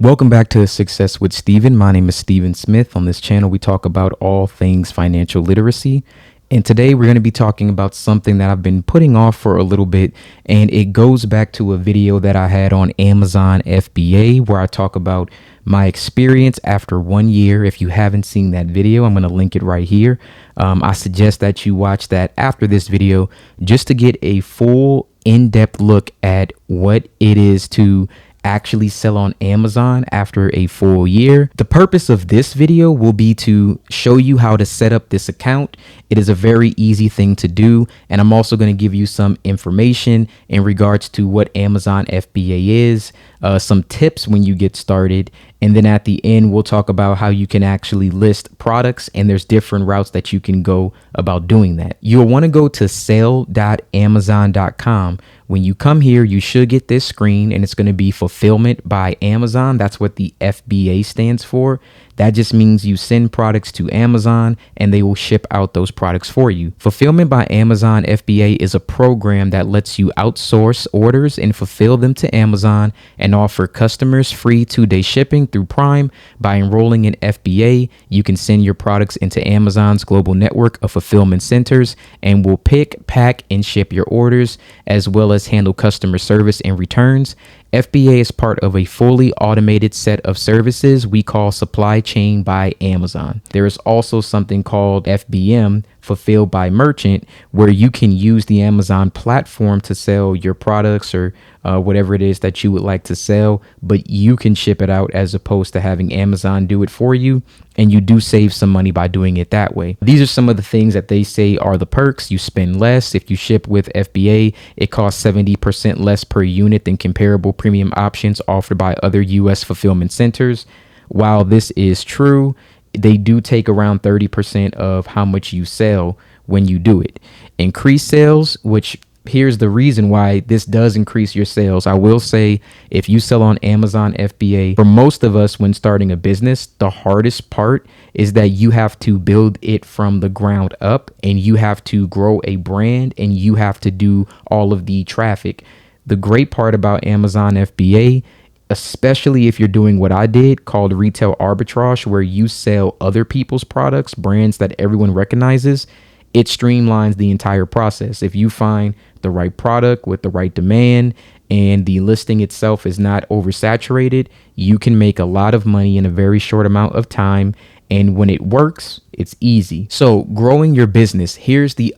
Welcome back to Success with Steven. My name is Steven Smith. On this channel, we talk about all things financial literacy. And today we're going to be talking about something that I've been putting off for a little bit. And it goes back to a video that I had on Amazon FBA where I talk about my experience after 1 year. If you haven't seen that video, I'm going to link it right here. I suggest that you watch that after this video just to get a full in-depth look at what it is to actually sell on Amazon after a full year. The purpose of this video will be to show you how to set up this account. It is a very easy thing to do, and I'm also going to give you some information in regards to what Amazon FBA is, some tips when you get started, and then at the end we'll talk about how you can actually list products, and there's different routes that you can go about doing that. You'll want to go to sell.amazon.com. When you come here, you should get this screen, and it's going to be fulfillment by Amazon. That's what the FBA stands for. That just means you send products to Amazon and they will ship out those products for you. Fulfillment by Amazon FBA is a program that lets you outsource orders and fulfill them to Amazon and offer customers free 2-day shipping through Prime. By enrolling in FBA, you can send your products into Amazon's global network of fulfillment centers and will pick, pack, and ship your orders, as well as handle customer service and returns. FBA is part of a fully automated set of services we call supply chain by Amazon. There is also something called FBM, fulfilled by merchant, where you can use the Amazon platform to sell your products or whatever it is that you would like to sell, but you can ship it out as opposed to having Amazon do it for you. And you do save some money by doing it that way. These are some of the things that they say are the perks. You spend less. If you ship with FBA, it costs 70% less per unit than comparable premium options offered by other U.S. fulfillment centers. While this is true, they do take around 30% of how much you sell when you do it. Increase sales, which here's the reason why this does increase your sales. I will say, if you sell on Amazon FBA, for most of us when starting a business, the hardest part is that you have to build it from the ground up, and you have to grow a brand, and you have to do all of the traffic. The great part about Amazon FBA, especially if you're doing what I did called retail arbitrage, where you sell other people's products, brands that everyone recognizes, it streamlines the entire process. If you find the right product with the right demand and the listing itself is not oversaturated, you can make a lot of money in a very short amount of time. And when it works, it's easy. So growing your business, here's the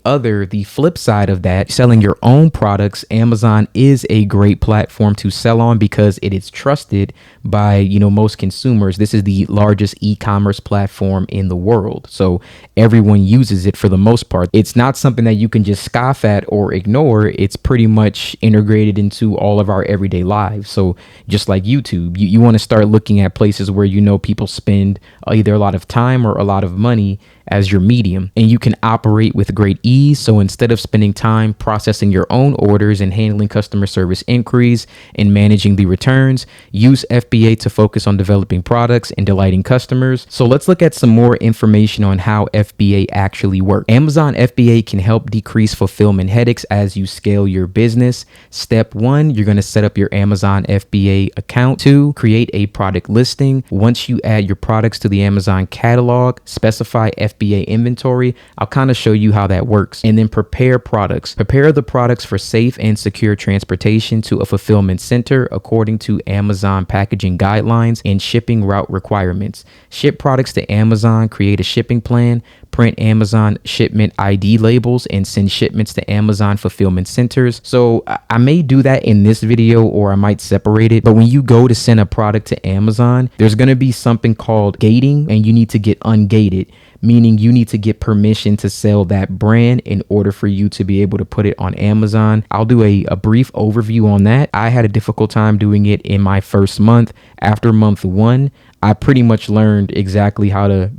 flip side of that. Selling your own products, Amazon is a great platform to sell on because it is trusted by, most consumers. This is the largest e-commerce platform in the world. So everyone uses it for the most part. It's not something that you can just scoff at or ignore. It's pretty much integrated into all of our everyday lives. So just like YouTube, you want to start looking at places where people spend either a lot of time or a lot of money as your medium, and you can operate with great ease. So instead of spending time processing your own orders and handling customer service inquiries and managing the returns, use FBA to focus on developing products and delighting customers. So let's look at some more information on how FBA actually works. Amazon FBA can help decrease fulfillment headaches as you scale your business. Step 1, you're going to set up your Amazon FBA account. 2, create a product listing. Once you add your products to the Amazon catalog, specify FBA inventory. I'll kind of show you how that works. And then prepare products. Prepare the products for safe and secure transportation to a fulfillment center according to Amazon packaging guidelines and shipping route requirements. Ship products to Amazon, create a shipping plan, print Amazon shipment ID labels, and send shipments to Amazon fulfillment centers. So I may do that in this video, or I might separate it. But when you go to send a product to Amazon, there's going to be something called gating, and you need to get ungated, meaning you need to get permission to sell that brand in order for you to be able to put it on Amazon. I'll do a brief overview on that. I had a difficult time doing it in my first month. After month 1, I pretty much learned exactly how to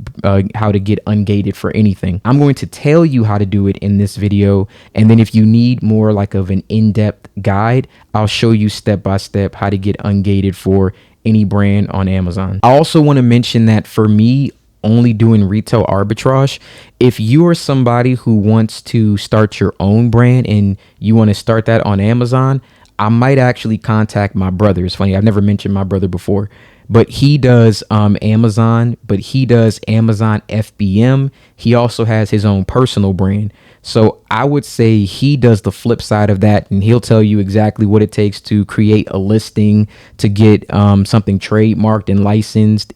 get ungated for anything. I'm going to tell you how to do it in this video, and then if you need more like of an in-depth guide, I'll show you step by step how to get ungated for any brand on Amazon. I also want to mention that for me, only doing retail arbitrage, if you are somebody who wants to start your own brand and you want to start that on Amazon, I might actually contact my brother. It's funny, I've never mentioned my brother before. but he does Amazon, but he does Amazon FBM. He also has his own personal brand. So I would say he does the flip side of that, and he'll tell you exactly what it takes to create a listing, to get something trademarked and licensed.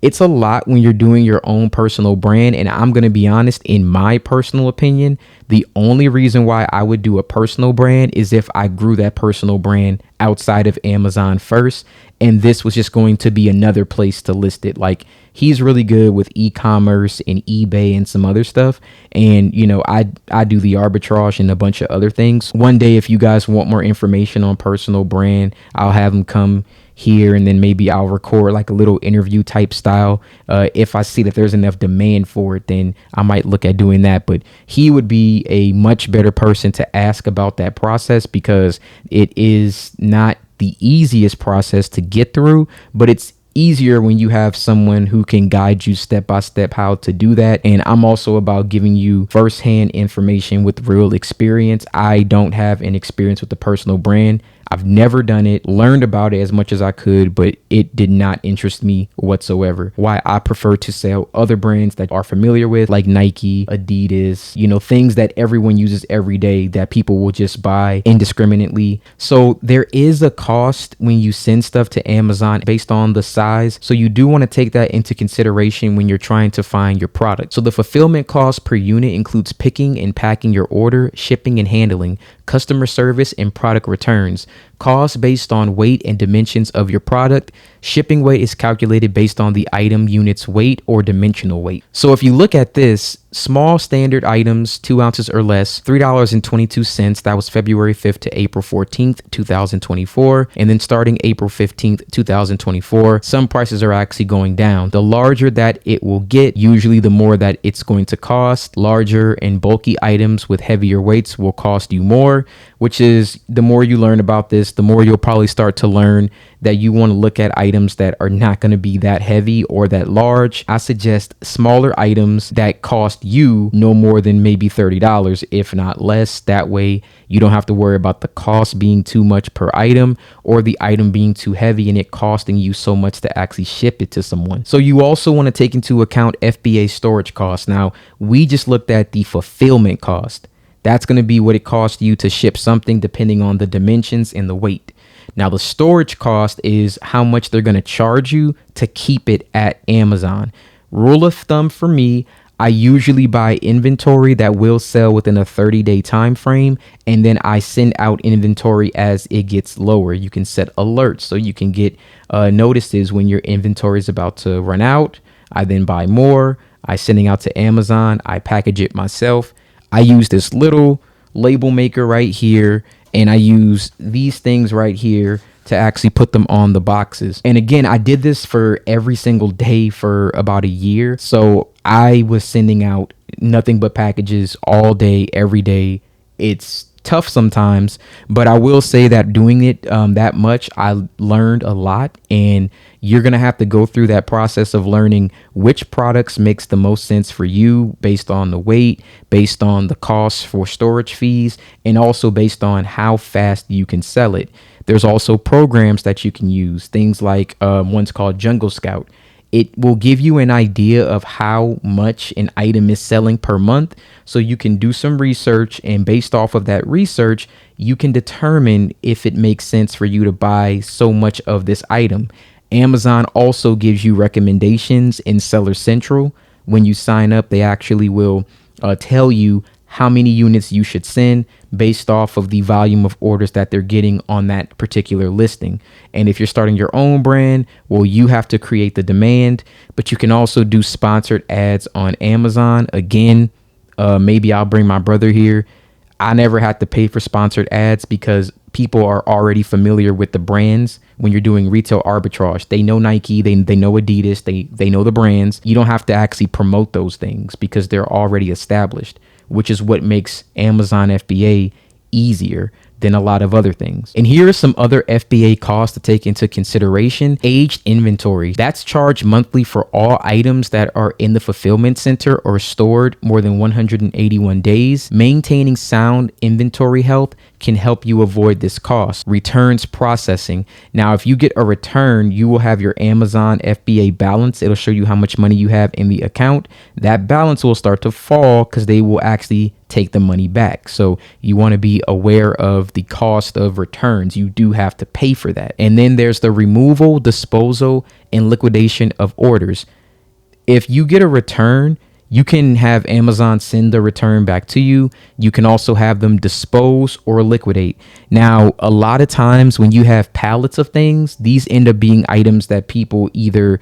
It's a lot when you're doing your own personal brand. And I'm going to be honest, in my personal opinion, the only reason why I would do a personal brand is if I grew that personal brand outside of Amazon first. And this was just going to be another place to list it. Like, he's really good with e-commerce and eBay and some other stuff. And, you know, I do the arbitrage and a bunch of other things. One day, if you guys want more information on personal brand, I'll have him come here, and then maybe I'll record like a little interview type style. If I see that there's enough demand for it, then I might look at doing that. But he would be a much better person to ask about that process, because it is not the easiest process to get through, but it's easier when you have someone who can guide you step by step how to do that. And I'm also about giving you firsthand information with real experience. I don't have an experience with the personal brand. I've never done it, learned about it as much as I could, but it did not interest me whatsoever. Why I prefer to sell other brands that are familiar with, like Nike, Adidas, you know, things that everyone uses every day that people will just buy indiscriminately. So there is a cost when you send stuff to Amazon based on the size. So you do want to take that into consideration when you're trying to find your product. So the fulfillment cost per unit includes picking and packing your order, shipping and handling, customer service, and product returns. Cost based on weight and dimensions of your product. Shipping weight is calculated based on the item unit's weight or dimensional weight. So if you look at this, small standard items, 2 ounces or less, $3.22. That was February 5th to April 14th, 2024. And then starting April 15th, 2024, some prices are actually going down. The larger that it will get, usually the more that it's going to cost. Larger and bulky items with heavier weights will cost you more, which is, the more you learn about this, the more you'll probably start to learn that you want to look at items that are not going to be that heavy or that large. I suggest smaller items that cost you no more than maybe $30, if not less. That way you don't have to worry about the cost being too much per item, or the item being too heavy and it costing you so much to actually ship it to someone. So you also want to take into account FBA storage costs. Now, we just looked at the fulfillment cost. That's going to be what it costs you to ship something depending on the dimensions and the weight. Now, the storage cost is how much they're going to charge you to keep it at Amazon. Rule of thumb for me, I usually buy inventory that will sell within a 30-day time frame, and then I send out inventory as it gets lower. You can set alerts so you can get notices when your inventory is about to run out. I then buy more. I sending out to Amazon. I package it myself. I use this little label maker right here, and I use these things right here to actually put them on the boxes. And again, I did this for every single day for about a year. So I was sending out nothing but packages all day, every day. It's tough sometimes, but I will say that doing it that much, I learned a lot. And you're going to have to go through that process of learning which products makes the most sense for you based on the weight, based on the costs for storage fees, and also based on how fast you can sell it. There's also programs that you can use, things like one's called Jungle Scout. It will give you an idea of how much an item is selling per month. So you can do some research, and based off of that research, you can determine if it makes sense for you to buy so much of this item. Amazon also gives you recommendations in Seller Central. When you sign up, they actually will tell you how many units you should send based off of the volume of orders that they're getting on that particular listing. And if you're starting your own brand, well, you have to create the demand, but you can also do sponsored ads on Amazon. Again, maybe I'll bring my brother here. I never had to pay for sponsored ads because people are already familiar with the brands. When you're doing retail arbitrage, they know Nike, they know Adidas, they know the brands. You don't have to actually promote those things because they're already established, which is what makes Amazon FBA easier. than a lot of other things. And here are some other FBA costs to take into consideration. Aged inventory. That's charged monthly for all items that are in the fulfillment center or stored more than 181 days. Maintaining sound inventory health can help you avoid this cost. Returns processing. Now, if you get a return, you will have your Amazon FBA balance. It'll show you how much money you have in the account. That balance will start to fall because they will actually take the money back. So you want to be aware of the cost of returns. You do have to pay for that. And then there's the removal, disposal, and liquidation of orders. If you get a return, you can have Amazon send the return back to you. You can also have them dispose or liquidate. Now, a lot of times when you have pallets of things, these end up being items that people either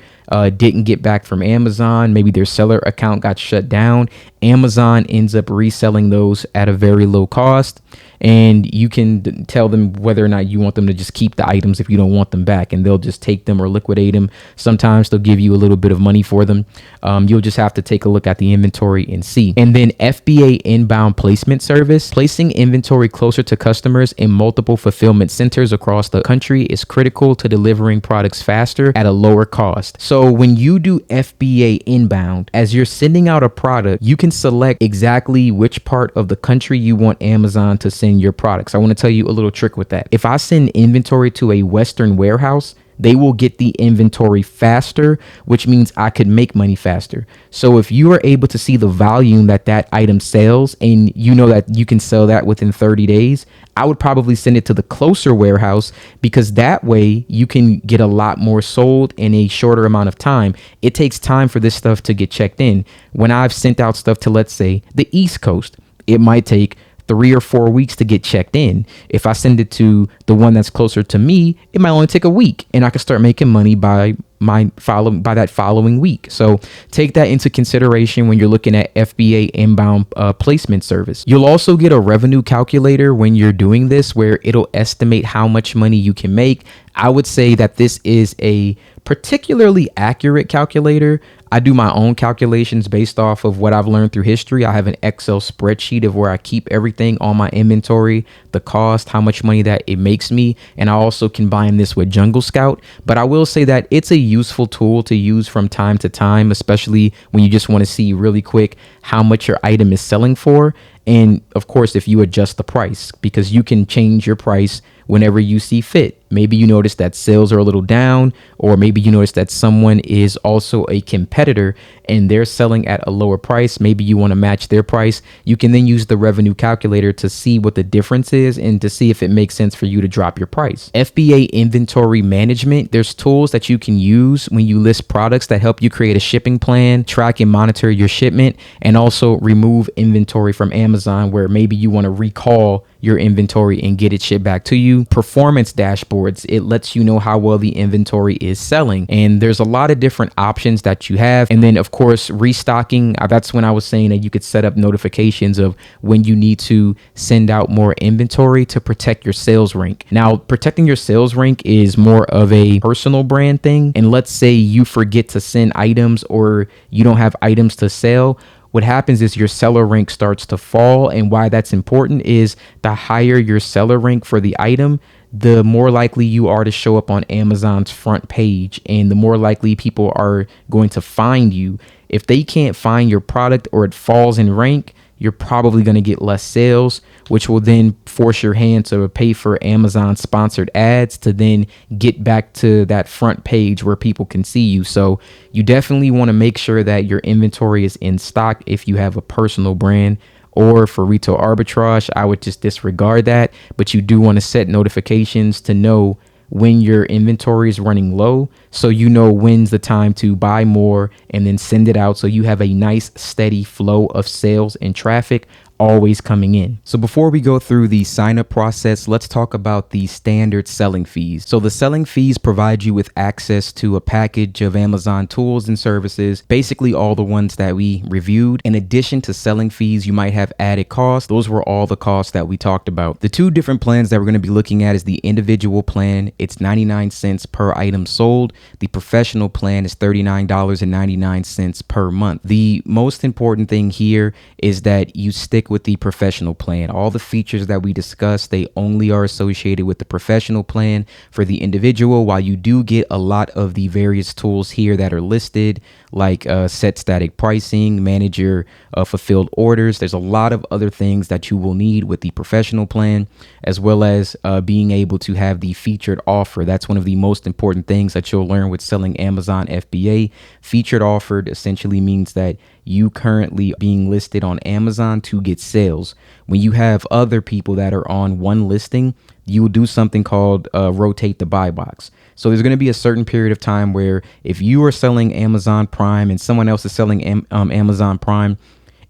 didn't get back from Amazon. Maybe their seller account got shut down. Amazon ends up reselling those at a very low cost. And you can tell them whether or not you want them to just keep the items if you don't want them back, and they'll just take them or liquidate them. Sometimes they'll give you a little bit of money for them. You'll just have to take a look at the inventory and see. And then FBA inbound placement service. Placing inventory closer to customers in multiple fulfillment centers across the country is critical to delivering products faster at a lower cost. So when you do FBA inbound, as you're sending out a product, you can select exactly which part of the country you want Amazon to send your products. I want to tell you a little trick with that. If I send inventory to a Western warehouse, they will get the inventory faster, which means I could make money faster. So if you are able to see the volume that that item sells and you know that you can sell that within 30 days, I would probably send it to the closer warehouse, because that way you can get a lot more sold in a shorter amount of time. It takes time for this stuff to get checked in. When I've sent out stuff to, let's say, the East Coast, it might take 3 or 4 weeks to get checked in. If I send it to the one that's closer to me, it might only take a week, and I can start making money by that following week. So take that into consideration when you're looking at FBA inbound placement service. You'll also get a revenue calculator when you're doing this, where it'll estimate how much money you can make. I would say that this is a particularly accurate calculator. I do my own calculations based off of what I've learned through history. I have an Excel spreadsheet of where I keep everything on my inventory, the cost, how much money that it makes me. And I also combine this with Jungle Scout. But I will say that it's a useful tool to use from time to time, especially when you just want to see really quick how much your item is selling for. And of course, if you adjust the price, because you can change your price whenever you see fit. Maybe you notice that sales are a little down, or maybe you notice that someone is also a competitor and they're selling at a lower price. Maybe you want to match their price. You can then use the revenue calculator to see what the difference is and to see if it makes sense for you to drop your price. FBA inventory management. There's tools that you can use when you list products that help you create a shipping plan, track and monitor your shipment, and also remove inventory from Amazon where maybe you want to recall your inventory and get it shipped back to you. Performance dashboards. It lets you know how well the inventory is selling. And there's a lot of different options that you have. And then of course, restocking. That's when I was saying that you could set up notifications of when you need to send out more inventory to protect your sales rank. Now, protecting your sales rank is more of a personal brand thing. And let's say you forget to send items or you don't have items to sell. What happens is your seller rank starts to fall. And why that's important is the higher your seller rank for the item, the more likely you are to show up on Amazon's front page, and the more likely people are going to find you. If they can't find your product or it falls in rank, you're probably going to get less sales, which will then force your hand to pay for Amazon sponsored ads to then get back to that front page where people can see you. So you definitely want to make sure that your inventory is in stock if you have a personal brand. Or for retail arbitrage, I would just disregard that. But you do want to set notifications to know when your inventory is running low, so you know when's the time to buy more and then send it out, so you have a nice steady flow of sales and traffic always coming in. So before we go through the sign up process, let's talk about the standard selling fees. So the selling fees provide you with access to a package of Amazon tools and services, basically all the ones that we reviewed. In addition to selling fees, you might have added costs. Those were all the costs that we talked about. The two different plans that we're going to be looking at is the individual plan. It's 99 cents per item sold. The professional plan is $39.99 per month. The most important thing here is that you stick stick with the professional plan. All the features that we discussed, they only are associated with the professional plan. For the individual, while you do get a lot of the various tools here that are listed, like set static pricing, manage your fulfilled orders, there's a lot of other things that you will need with the professional plan, as well as being able to have the featured offer. That's one of the most important things that you'll learn with selling Amazon FBA. Featured offered essentially means that you currently being listed on Amazon to get sales. When you have other people that are on one listing, you will do something called rotate the buy box. So there's going to be a certain period of time where if you are selling Amazon Prime and someone else is selling Amazon Prime,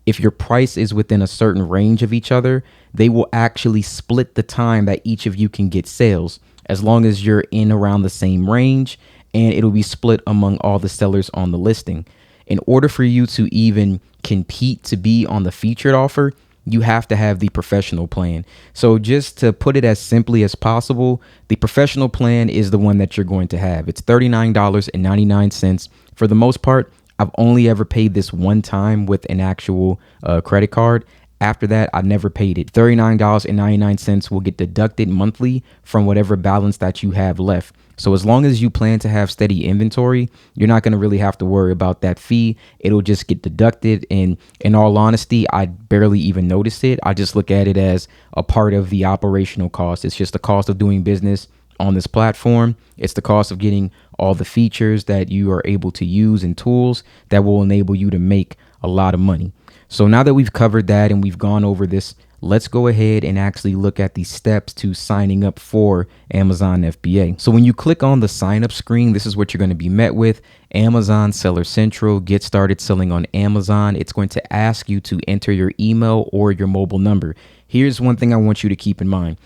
if your price is within a certain range of each other, they will actually split the time that each of you can get sales, as long as you're in around the same range, and it'll be split among all the sellers on the listing. In order for you to even compete to be on the featured offer, you have to have the professional plan. So just to put it as simply as possible, the professional plan is the one that you're going to have. It's $39.99. For the most part, I've only ever paid this one time with an actual credit card. After that, I never paid it. $39.99 will get deducted monthly from whatever balance that you have left. So as long as you plan to have steady inventory, you're not going to really have to worry about that fee. It'll just get deducted. And in all honesty, I barely even notice it. I just look at it as a part of the operational cost. It's just the cost of doing business on this platform. It's the cost of getting all the features that you are able to use and tools that will enable you to make a lot of money. So now that we've covered that and we've gone over this, let's go ahead and actually look at the steps to signing up for Amazon FBA. So when you click on the sign up screen, this is what you're going to be met with. Amazon Seller Central, get started selling on Amazon. It's going to ask you to enter your email or your mobile number. Here's one thing I want you to keep in mind.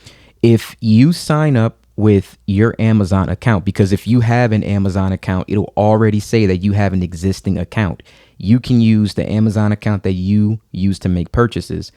If you sign up with your Amazon account, because if you have an Amazon account, it'll already say that you have an existing account. You can use the Amazon account that you use to make purchases.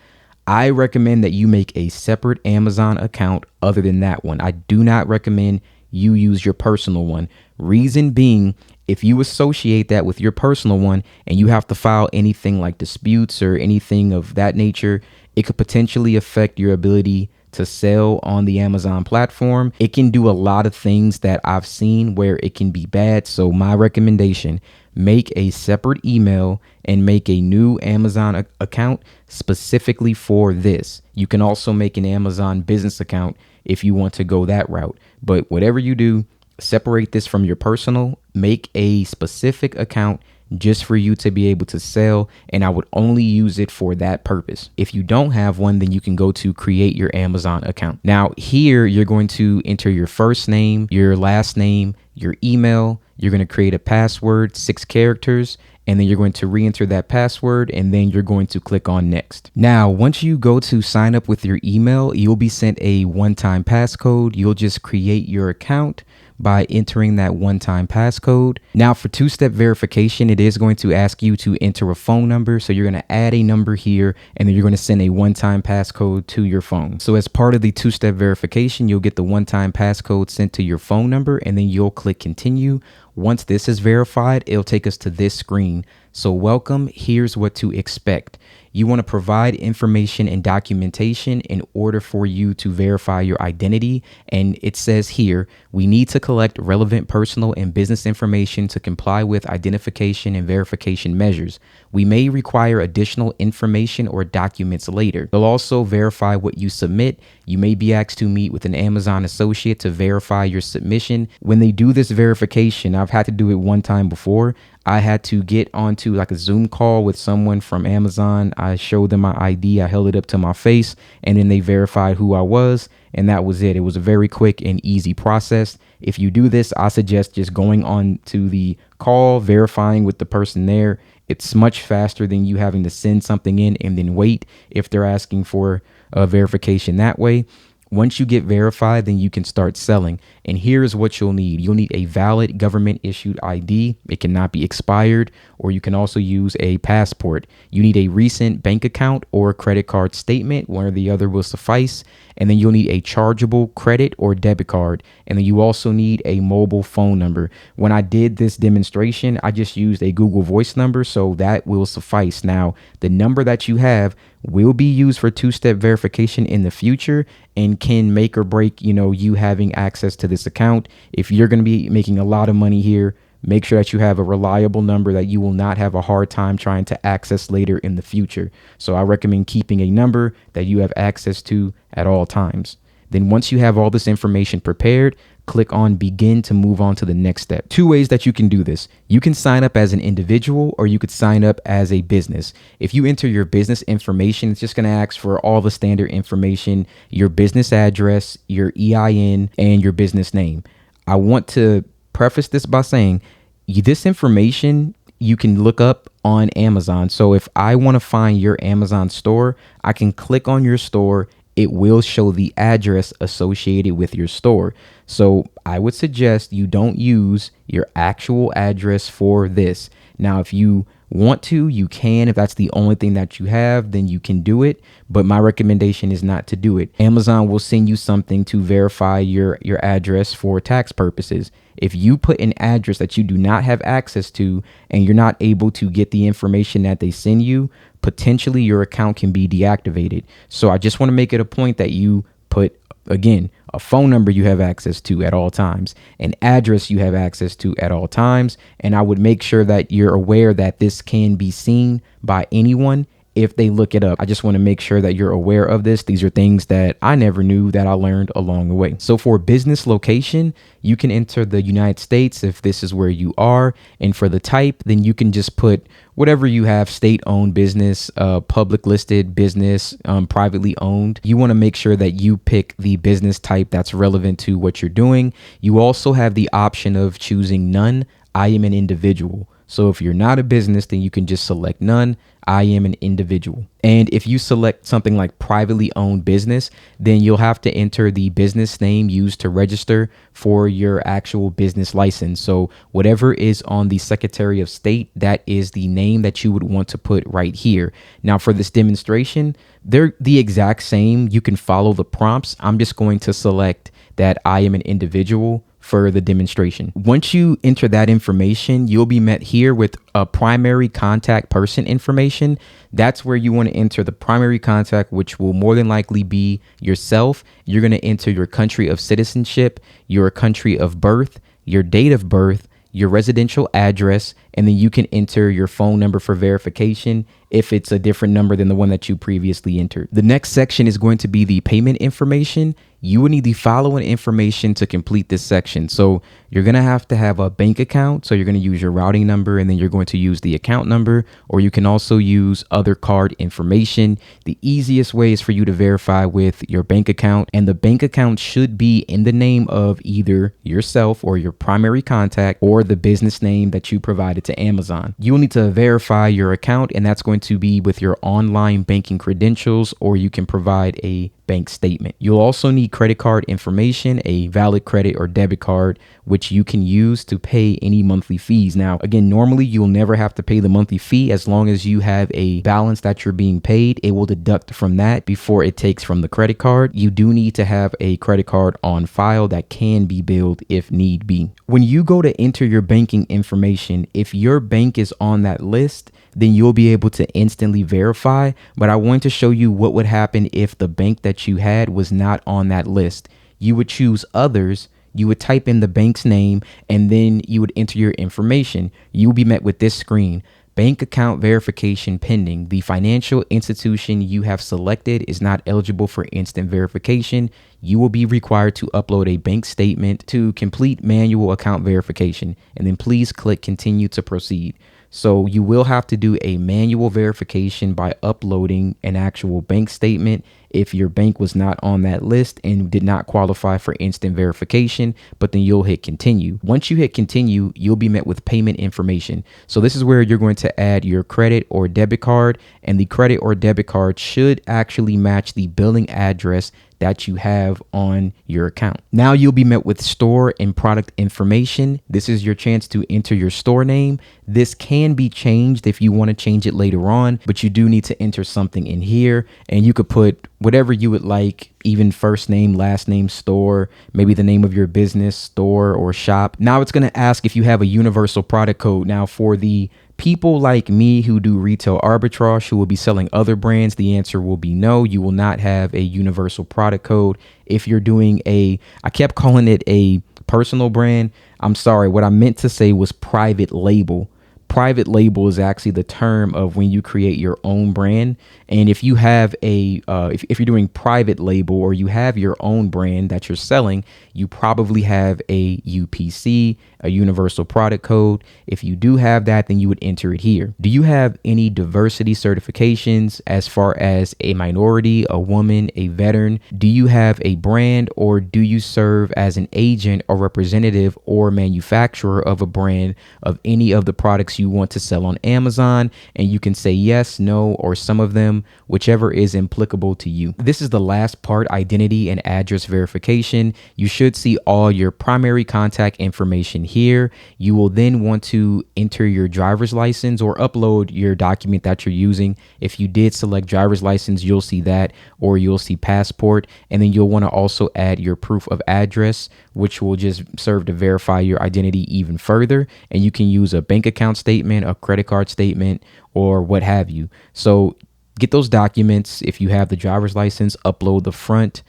I recommend that you make a separate Amazon account other than that one. I do not recommend you use your personal one. Reason being, if you associate that with your personal one and you have to file anything like disputes or anything of that nature, it could potentially affect your ability to sell on the Amazon platform. It can do a lot of things that I've seen where it can be bad. So my recommendation, make a separate email and make a new Amazon account specifically for this. You can also make an Amazon business account if you want to go that route. But whatever you do, separate this from your personal, make a specific account just for you to be able to sell, and I would only use it for that purpose. If you don't have one, then you can go to create your Amazon account. Now here you're going to enter your first name, your last name, your email. You're going to create a password, 6 characters, and then you're going to re-enter that password, and then you're going to click on next. Now, once you go to sign up with your email, you'll be sent a one-time passcode. You'll just create your account by entering that one-time passcode. Now for two-step verification, it is going to ask you to enter a phone number. So you're going to add a number here, and then you're going to send a one-time passcode to your phone. So as part of the two-step verification, you'll get the one-time passcode sent to your phone number, and then you'll click continue. Once this is verified, it'll take us to this screen. So welcome, here's what to expect. You want to provide information and documentation in order for you to verify your identity. And it says here, we need to collect relevant personal and business information to comply with identification and verification measures. We may require additional information or documents later. They'll also verify what you submit. You may be asked to meet with an Amazon associate to verify your submission. When they do this verification, I've had to do it one time before. I had to get onto like a Zoom call with someone from Amazon. I showed them my ID. I held it up to my face, and then they verified who I was. And that was it. It was a very quick and easy process. If you do this, I suggest just going on to the call, verifying with the person there. It's much faster than you having to send something in and then wait if they're asking for a verification that way. Once you get verified, then you can start selling. And here's what you'll need. You'll need a valid government issued ID. It cannot be expired, or you can also use a passport. You need a recent bank account or credit card statement. One or the other will suffice. And then you'll need a chargeable credit or debit card. And then you also need a mobile phone number. When I did this demonstration, I just used a Google Voice number, so that will suffice. Now, the number that you have will be used for two-step verification in the future and can make or break, you having access to this account. If you're going to be making a lot of money here, make sure that you have a reliable number that you will not have a hard time trying to access later in the future. So I recommend keeping a number that you have access to at all times. Then once you have all this information prepared, click on begin to move on to the next step. Two ways that you can do this. You can sign up as an individual or you could sign up as a business. If you enter your business information, it's just going to ask for all the standard information, your business address, your EIN, and your business name. I want to preface this by saying this information you can look up on Amazon. So if I want to find your Amazon store, I can click on your store. It will show the address associated with your store. So I would suggest you don't use your actual address for this. Now, if you want to, you can. If that's the only thing that you have, then you can do it. But my recommendation is not to do it. Amazon will send you something to verify your address for tax purposes. If you put an address that you do not have access to and you're not able to get the information that they send you, potentially your account can be deactivated. So I just want to make it a point that you put, again, a phone number you have access to at all times, an address you have access to at all times. And I would make sure that you're aware that this can be seen by anyone if they look it up. I just want to make sure that you're aware of this. These are things that I never knew that I learned along the way. So for business location, you can enter the United States if this is where you are. And for the type, then you can just put whatever you have, state-owned business, public listed business, privately owned. You want to make sure that you pick the business type that's relevant to what you're doing. You also have the option of choosing none. I am an individual. So if you're not a business, then you can just select none. I am an individual. And if you select something like privately owned business, then you'll have to enter the business name used to register for your actual business license. So whatever is on the Secretary of State, that is the name that you would want to put right here. Now for this demonstration, they're the exact same. You can follow the prompts. I'm just going to select that I am an individual for the demonstration. Once you enter that information, you'll be met here with a primary contact person information. That's where you want to enter the primary contact, which will more than likely be yourself. You're going to enter your country of citizenship, your country of birth, your date of birth, your residential address, and then you can enter your phone number for verification if it's a different number than the one that you previously entered. The next section is going to be the payment information. You will need the following information to complete this section. So you're going to have a bank account. So you're going to use your routing number and then you're going to use the account number, or you can also use other card information. The easiest way is for you to verify with your bank account, and the bank account should be in the name of either yourself or your primary contact or the business name that you provided to Amazon. You will need to verify your account, and that's going to be with your online banking credentials, or you can provide a bank statement. You'll also need credit card information, a valid credit or debit card, which you can use to pay any monthly fees. Now, again, normally you'll never have to pay the monthly fee as long as you have a balance that you're being paid. It will deduct from that before it takes from the credit card. You do need to have a credit card on file that can be billed if need be. When you go to enter your banking information, if your bank is on that list, then you'll be able to instantly verify. But I want to show you what would happen if the bank that you had was not on that list. You would choose others. You would type in the bank's name and then you would enter your information. You will be met with this screen. Bank account verification pending. The financial institution you have selected is not eligible for instant verification. You will be required to upload a bank statement to complete manual account verification, and then please click continue to proceed. So you will have to do a manual verification by uploading an actual bank statement if your bank was not on that list and did not qualify for instant verification, but then you'll hit continue. Once you hit continue, you'll be met with payment information. So this is where you're going to add your credit or debit card, and the credit or debit card should actually match the billing address that you have on your account. Now you'll be met with store and product information. This is your chance to enter your store name. This can be changed if you want to change it later on, but you do need to enter something in here, and you could put whatever you would like, even first name, last name, store, maybe the name of your business, store or shop. Now it's going to ask if you have a universal product code. Now for the People like me who do retail arbitrage, who will be selling other brands, the answer will be no. You will not have a universal product code. If you're doing I kept calling it a personal brand. I'm sorry. What I meant to say was private label. Private label is actually the term of when you create your own brand. And if you have if you're doing private label or you have your own brand that you're selling, you probably have a UPC, a universal product code. If you do have that, then you would enter it here. Do you have any diversity certifications as far as a minority, a woman, a veteran? Do you have a brand, or do you serve as an agent or representative or manufacturer of a brand of any of the products you want to sell on Amazon? And you can say yes, no, or some of them, whichever is applicable to you. This is the last part, identity and address verification. You should see all your primary contact information here. You will then want to enter your driver's license or upload your document that you're using. If you did select driver's license, you'll see that, or you'll see passport. And then you'll want to also add your proof of address, which will just serve to verify your identity even further. And you can use a bank account statement, a credit card statement, or what have you. So get those documents. If you have the driver's license, upload the front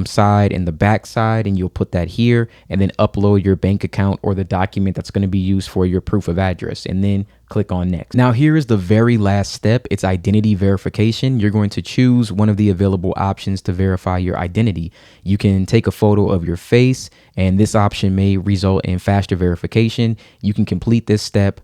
side and the back side, and you'll put that here, and then upload your bank account or the document that's going to be used for your proof of address, and then click on next. Now here is the very last step. It's identity verification. You're going to choose one of the available options to verify your identity. You can take a photo of your face, and this option may result in faster verification. You can complete this step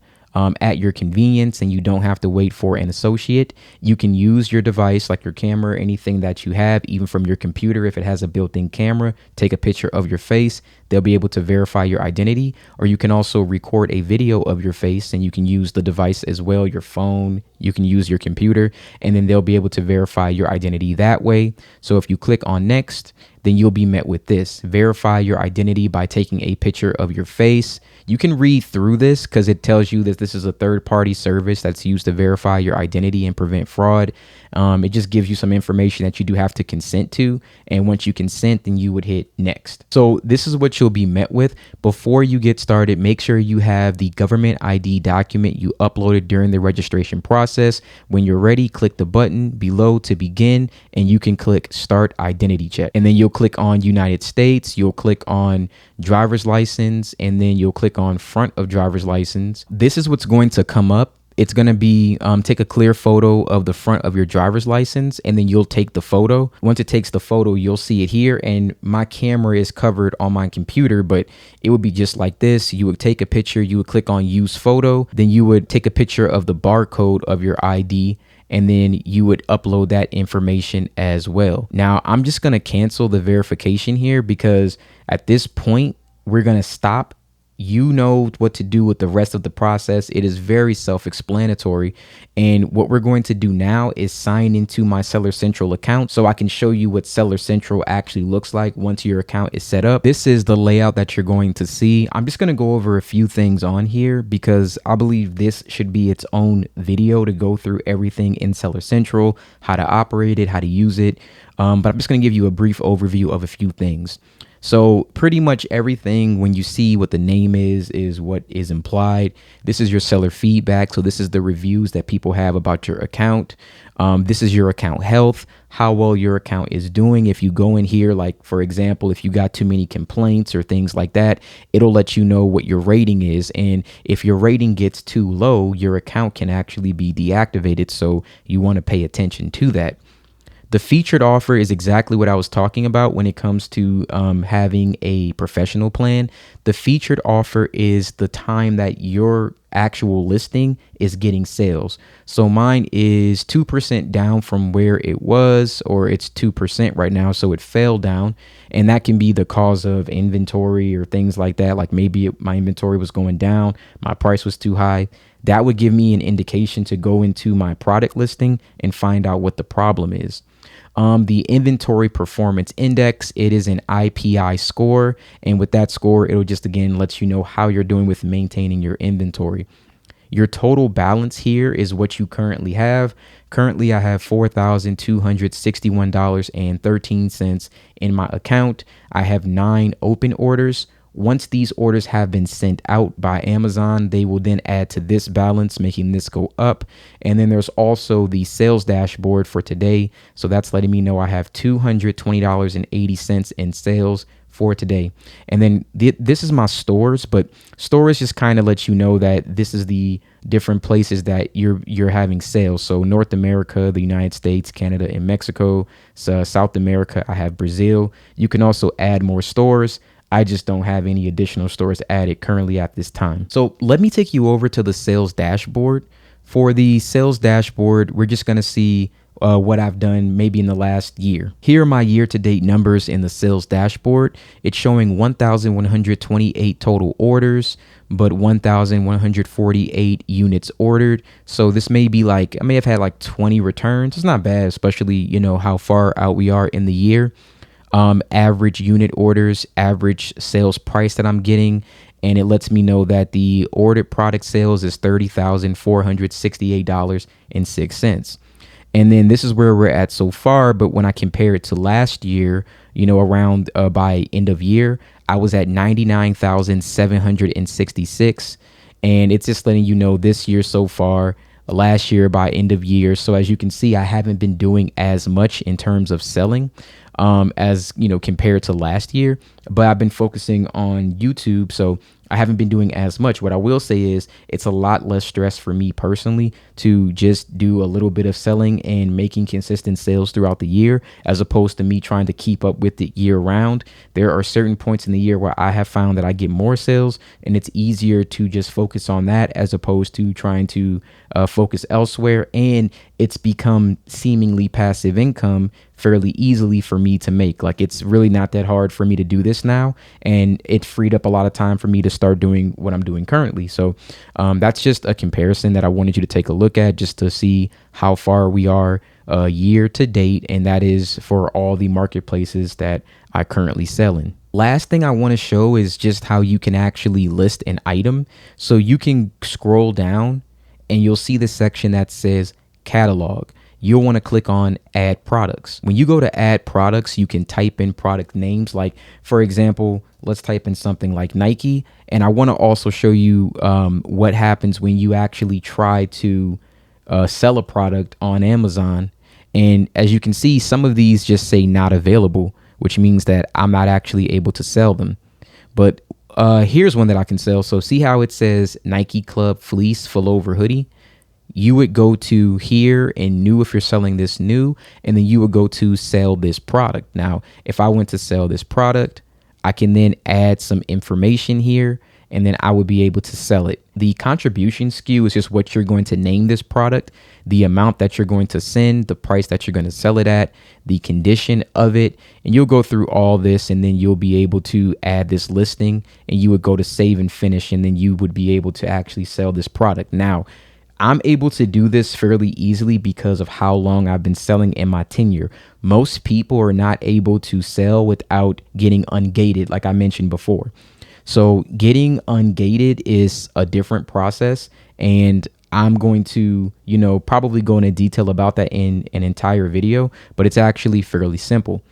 at your convenience, and you don't have to wait for an associate. You can use your device, like your camera, anything that you have, even from your computer. If it has a built-in camera, take a picture of your face. They'll be able to verify your identity. Or you can also record a video of your face, and you can use the device as well, your phone. You can use your computer, and then they'll be able to verify your identity that way. So if you click on next, then you'll be met with this: verify your identity by taking a picture of your face. You can read through this because it tells you that this is a third-party service that's used to verify your identity and prevent fraud. It just gives you some information that you do have to consent to. And once you consent, then you would hit next. So this is what you'll be met with. Before you get started, make sure you have the government ID document you uploaded during the registration process. When you're ready, click the button below to begin, and you can click Start Identity Check. And then you'll click on United States, you'll click on driver's license, and then you'll click on front of driver's license. This is what's going to come up. It's going to be take a clear photo of the front of your driver's license, and then you'll take the photo. Once it takes the photo, you'll see it here, and my camera is covered on my computer, but it would be just like this. You would take a picture, you would click on use photo, then you would take a picture of the barcode of your ID, and then you would upload that information as well. Now, I'm just going to cancel the verification here because at this point, we're going to stop. You know what to do with the rest of the process. It is very self-explanatory. And what we're going to do now is sign into my Seller Central account so I can show you what Seller Central actually looks like once your account is set up. This is the layout that you're going to see. I'm just going to go over a few things on here because I believe this should be its own video to go through everything in Seller Central, how to operate it, how to use it. But I'm just going to give you a brief overview of a few things. So pretty much everything, when you see what the name is what is implied. This is your seller feedback. So this is the reviews that people have about your account. This is your account health, how well your account is doing. If you go in here, like, for example, if you got too many complaints or things like that, it'll let you know what your rating is. And if your rating gets too low, your account can actually be deactivated. So you want to pay attention to that. The featured offer is exactly what I was talking about when it comes to having a professional plan. The featured offer is the time that your actual listing is getting sales. So mine is 2% down from where it was, or it's 2% right now. So it fell down, and that can be the cause of inventory or things like that. Like maybe my inventory was going down, my price was too high. That would give me an indication to go into my product listing and find out what the problem is. The inventory performance index, it is an IPI score. And with that score, it'll just, again, let you know how you're doing with maintaining your inventory. Your total balance here is what you currently have. Currently, I have $4,261.13 in my account. I have 9 open orders, Once these orders have been sent out by Amazon, they will then add to this balance, making this go up. And then there's also the sales dashboard for today. So that's letting me know I have $220.80 in sales for today. And then this is my stores, but stores just kind of let you know that this is the different places that you're having sales. So North America, the United States, Canada, and Mexico. So South America, I have Brazil. You can also add more stores. I just don't have any additional stores added currently at this time. So let me take you over to the sales dashboard. For the sales dashboard, we're just going to see what I've done maybe in the last year. Here are my year-to-date numbers in the sales dashboard. It's showing 1,128 total orders, but 1,148 units ordered. So this may be like, I may have had like 20 returns. It's not bad, especially, you know, how far out we are in the year. Average unit orders, average sales price that I'm getting. And it lets me know that the ordered product sales is $30,468.06. And then this is where we're at so far. But when I compare it to last year, you know, around by end of year, I was at 99,766. And it's just letting you know this year so far, last year by end of year. So as you can see, I haven't been doing as much in terms of selling as, you know, compared to last year, but I've been focusing on YouTube. So I haven't been doing as much. What I will say is it's a lot less stress for me personally to just do a little bit of selling and making consistent sales throughout the year, as opposed to me trying to keep up with it year round. There are certain points in the year where I have found that I get more sales, and it's easier to just focus on that as opposed to trying to focus elsewhere. And it's become seemingly passive income fairly easily for me to make. Like, it's really not that hard for me to do this now, and it freed up a lot of time for me to start doing what I'm doing currently. So that's just a comparison that I wanted you to take a look at, just to see how far we are year to date, and that is for all the marketplaces that I currently sell in. Last thing I want to show is just how you can actually list an item. So you can scroll down and you'll see the section that says catalog. You'll want to click on add products. When you go to add products, you can type in product names. Like, for example, let's type in something like Nike. And I want to also show you what happens when you actually try to sell a product on Amazon. And as you can see, some of these just say not available, which means that I'm not actually able to sell them. But here's one that I can sell. So see how it says Nike Club Fleece Full Over Hoodie? You would go to here and new if you're selling this new, and then you would go to sell this product. Now, if I went to sell this product, I can then add some information here, and then I would be able to sell it. The contribution SKU is just what you're going to name this product, the amount that you're going to send, the price that you're going to sell it at, the condition of it, and you'll go through all this, and then you'll be able to add this listing, and you would go to save and finish, and then you would be able to actually sell this product. Now, I'm able to do this fairly easily because of how long I've been selling in my tenure. Most people are not able to sell without getting ungated, like I mentioned before. So getting ungated is a different process, and I'm going to, you know, probably go into detail about that in an entire video, but it's actually fairly simple.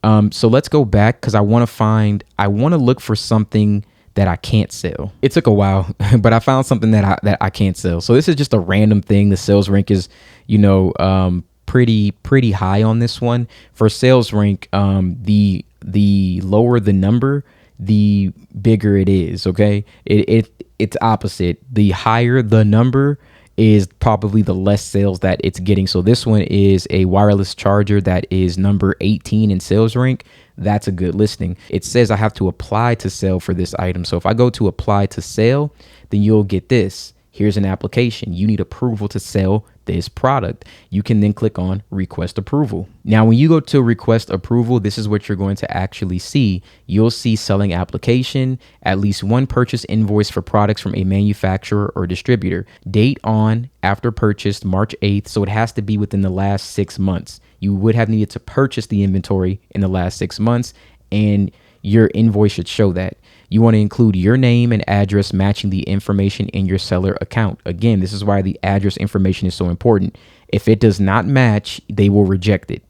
So let's go back, because I want to look for something that I can't sell. It took a while, but I found something that I can't sell. So this is just a random thing. The sales rank is, you know, pretty high on this one. For sales rank, the lower the number, the bigger it is. Okay, it's opposite. The higher the number is probably the less sales that it's getting. So this one is a wireless charger that is number 18 in sales rank. That's a good listing. It says I have to apply to sell for this item. So if I go to apply to sell, then you'll get this. Here's an application. You need approval to sell this product. You can then click on request approval. Now, when you go to request approval, this is what you're going to actually see. You'll see selling application, at least one purchase invoice for products from a manufacturer or distributor. Date on, after purchased, March 8th. So it has to be within the last 6 months. You would have needed to purchase the inventory in the last 6 months, and your invoice should show that. You want to include your name and address matching the information in your seller account. Again, this is why the address information is so important. If it does not match, they will reject it.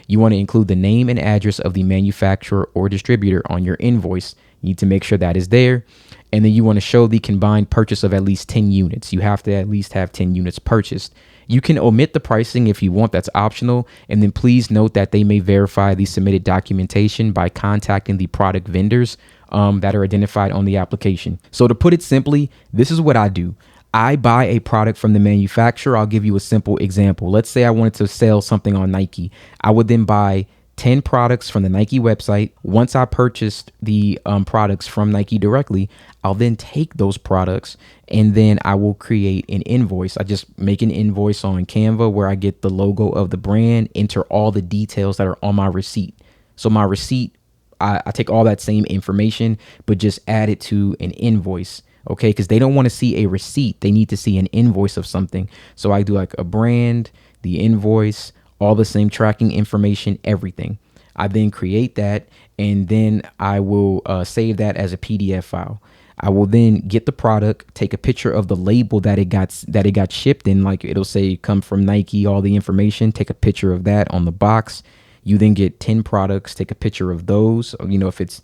You want to include the name and address of the manufacturer or distributor on your invoice. You need to make sure that is there. And then you want to show the combined purchase of at least 10 units. You have to at least have 10 units purchased. You can omit the pricing if you want, that's optional. And then please note that they may verify the submitted documentation by contacting the product vendors that are identified on the application. So to put it simply, this is what I do. I buy a product from the manufacturer. I'll give you a simple example. Let's say I wanted to sell something on Nike. I would then buy 10 products from the Nike website. Once I purchased the products from Nike directly, I'll then take those products and then I will create an invoice. I just make an invoice on Canva where I get the logo of the brand, enter all the details that are on my receipt. So my receipt, I take all that same information, but just add it to an invoice. Okay, because they don't want to see a receipt. They need to see an invoice of something. So I do like a brand, the invoice, all the same tracking information, everything. I then create that and then I will save that as a PDF file. I will then get the product, take a picture of the label that it got shipped in, like it'll say come from Nike, all the information, take a picture of that on the box. You then get 10 products, take a picture of those. You know, if it's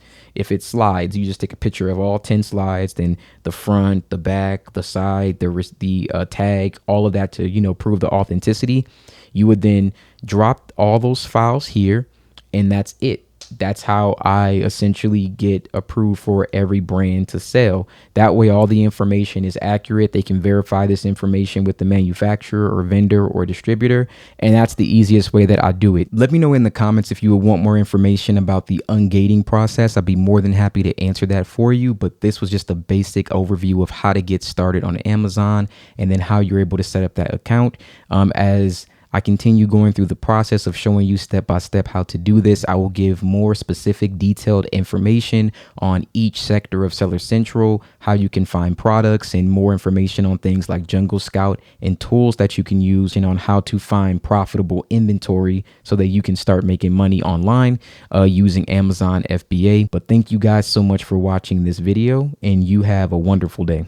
slides, you just take a picture of all 10 slides, then the front, the back, the side, the tag, all of that to, you know, prove the authenticity. You would then drop all those files here, and that's it. That's how I essentially get approved for every brand to sell. That way, all the information is accurate. They can verify this information with the manufacturer or vendor or distributor. And that's the easiest way that I do it. Let me know in the comments if you would want more information about the ungating process. I'd be more than happy to answer that for you. But this was just a basic overview of how to get started on Amazon and then how you're able to set up that account. As I continue going through the process of showing you step by step how to do this, I will give more specific detailed information on each sector of Seller Central, how you can find products, and more information on things like Jungle Scout and tools that you can use, and on how to find profitable inventory so that you can start making money online using Amazon FBA. But thank you guys so much for watching this video, and you have a wonderful day.